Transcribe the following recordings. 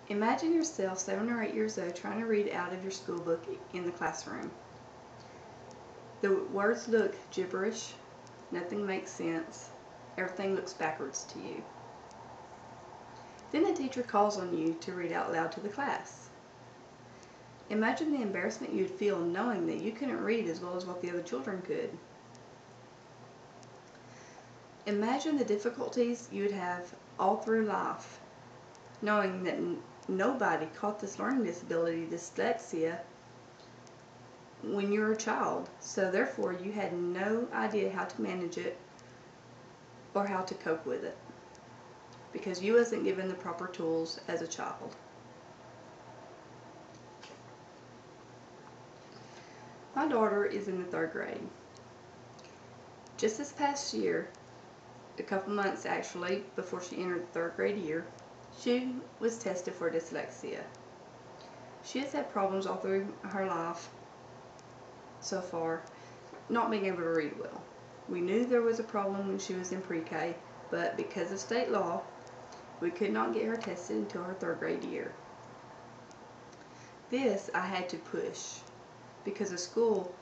Imagine yourself 7 or 8 years old trying to read out of your school book in the classroom. The words look gibberish, nothing makes sense, everything looks backwards to you. Then the teacher calls on you to read out loud to the class. Imagine the embarrassment you'd feel knowing that you couldn't read as well as what the other children could. Imagine the difficulties you'd have all through life, knowing that nobody caught this learning disability, dyslexia, when you were a child, so therefore you had no idea how to manage it or how to cope with it because you wasn't given the proper tools as a child. My daughter is in the 3rd grade. Just this past year, a couple months actually before she entered the 3rd grade year, she was tested for dyslexia. She has had problems all through her life so far, not being able to read well. We knew there was a problem when she was in pre-K, but because of state law, we could not get her tested until her 3rd grade year. This I had to push because the school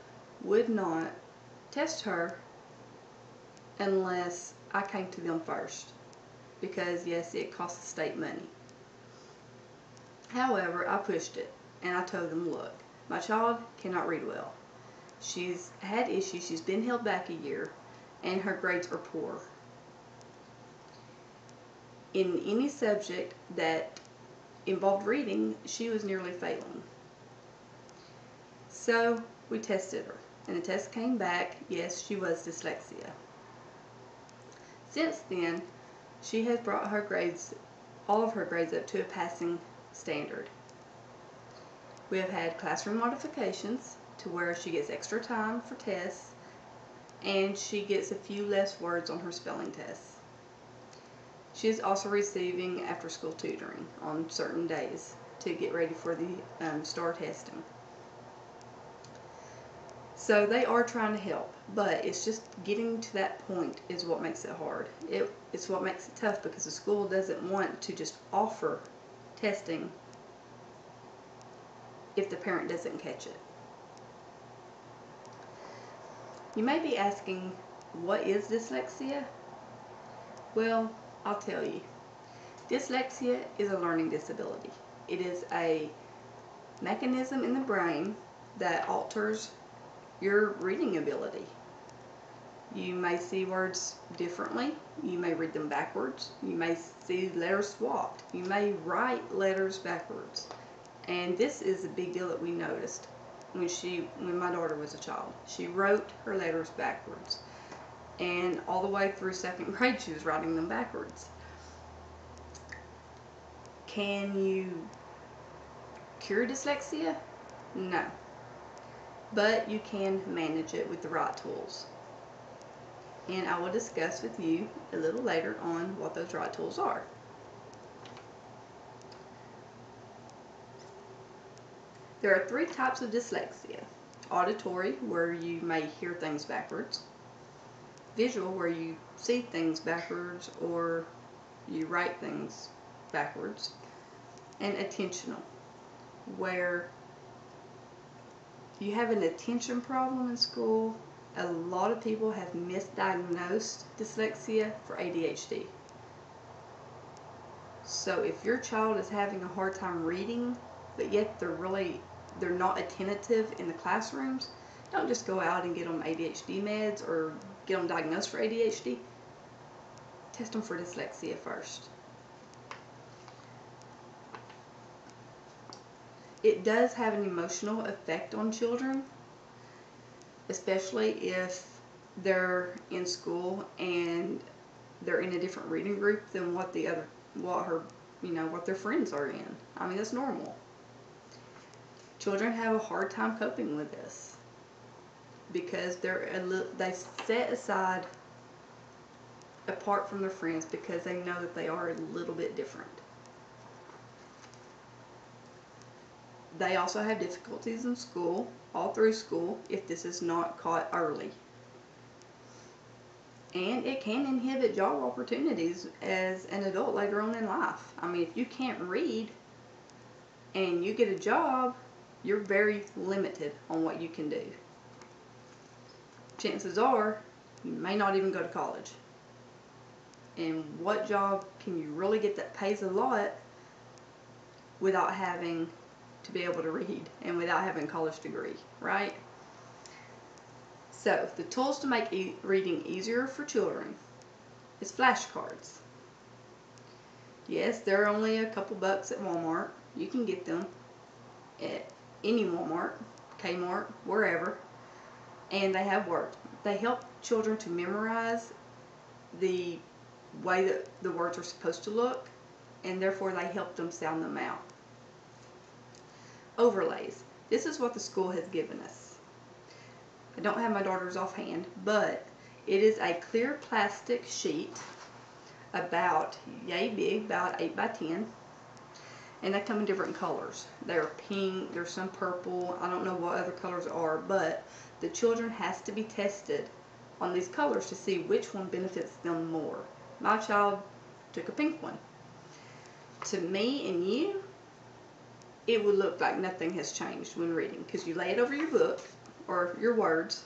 would not test her unless I came to them first, because yes, it costs the state money. However, I pushed it and I told them, look, my child cannot read well. She's had issues, she's been held back a year, and her grades are poor. In any subject that involved reading, she was nearly failing. So we tested her, and the test came back, yes, she was dyslexia. Since then, she has brought her grades, all of her grades, up to a passing standard. We have had classroom modifications to where she gets extra time for tests, and she gets a few less words on her spelling tests. She is also receiving after-school tutoring on certain days to get ready for the STAR testing. So they are trying to help, but it's just getting to that point is what makes it hard. It's what makes it tough because the school doesn't want to just offer testing if the parent doesn't catch it. You may be asking, what is dyslexia? Well, I'll tell you. Dyslexia is a learning disability. It is a mechanism in the brain that alters your reading ability. You may see words differently. You may read them backwards. You may see letters swapped. You may write letters backwards. And this is a big deal that we noticed when my daughter was a child. She wrote her letters backwards. And all the way through 2nd grade, she was writing them backwards. Can you cure dyslexia? No. But you can manage it with the right tools. And I will discuss with you a little later on what those right tools are. There are 3 types of dyslexia. Auditory, where you may hear things backwards. Visual, where you see things backwards or you write things backwards. And attentional, where you have an attention problem in school. A lot of people have misdiagnosed dyslexia for ADHD. So if your child is having a hard time reading, but yet they're not attentive in the classrooms, don't just go out and get them ADHD meds or get them diagnosed for ADHD. Test them for dyslexia first. It does have an emotional effect on children, especially if they're in school and they're in a different reading group than what their friends are in. I mean, that's normal. Children have a hard time coping with this because they set aside apart from their friends because they know that they are a little bit different. They also have difficulties in school, all through school, if this is not caught early. And it can inhibit job opportunities as an adult later on in life. I mean, if you can't read, and you get a job, you're very limited on what you can do. Chances are you may not even go to college. And what job can you really get that pays a lot without having to be able to read and without having a college degree, right? So the tools to make reading easier for children is flashcards. Yes, they're only a couple bucks at Walmart. You can get them at any Walmart, Kmart, wherever. And they have words. They help children to memorize the way that the words are supposed to look, and therefore they help them sound them out. Overlays. This is what the school has given us. I don't have my daughter's offhand, but it is a clear plastic sheet about yay big, about 8 by 10, and they come in different colors. They're pink, there's some purple, I don't know what other colors are, but the children has to be tested on these colors to see which one benefits them more. My child took a pink one. To me and you, it would look like nothing has changed when reading, because you lay it over your book or your words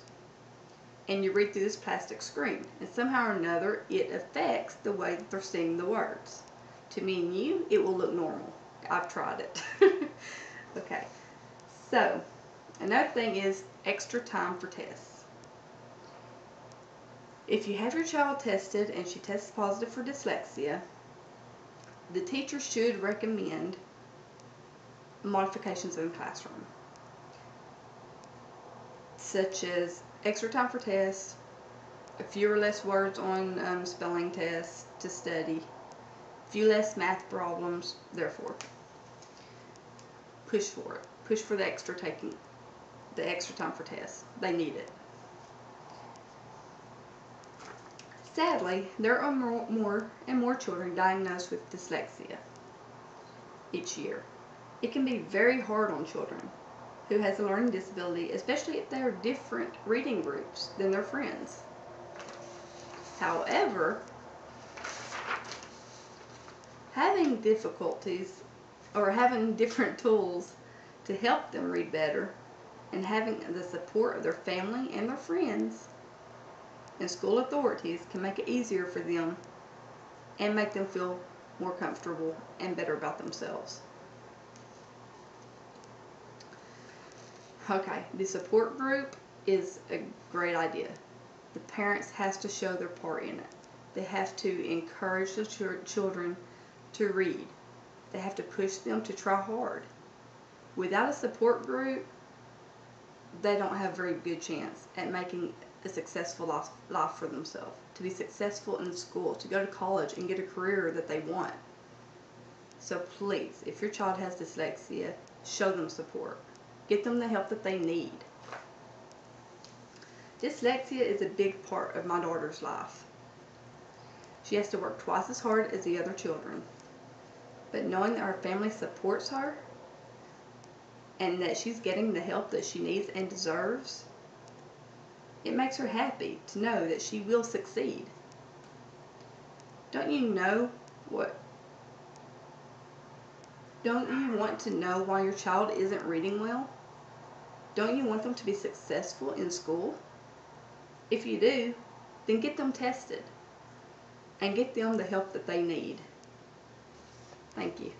and you read through this plastic screen, and somehow or another it affects the way that they're seeing the words. To me and you, it will look normal. I've tried it. Okay, so another thing is extra time for tests. If you have your child tested and she tests positive for dyslexia, the teacher should recommend modifications in the classroom, such as extra time for tests, a few or less words on spelling tests to study, a few less math problems, therefore. Push for it. Push for the extra time for tests. They need it. Sadly, there are more and more children diagnosed with dyslexia each year. It can be very hard on children who has a learning disability, especially if they are different reading groups than their friends. However, having difficulties or having different tools to help them read better and having the support of their family and their friends and school authorities can make it easier for them and make them feel more comfortable and better about themselves. Okay, the support group is a great idea. The parents has to show their part in it. They have to encourage the children to read. They have to push them to try hard. Without a support group, they don't have a very good chance at making a successful life for themselves, to be successful in school, to go to college and get a career that they want. So please, if your child has dyslexia, show them support. Get them the help that they need. Dyslexia is a big part of my daughter's life. She has to work twice as hard as the other children. But knowing that our family supports her and that she's getting the help that she needs and deserves, it makes her happy to know that she will succeed. Don't you want to know why your child isn't reading well? Don't you want them to be successful in school? If you do, then get them tested and get them the help that they need. Thank you.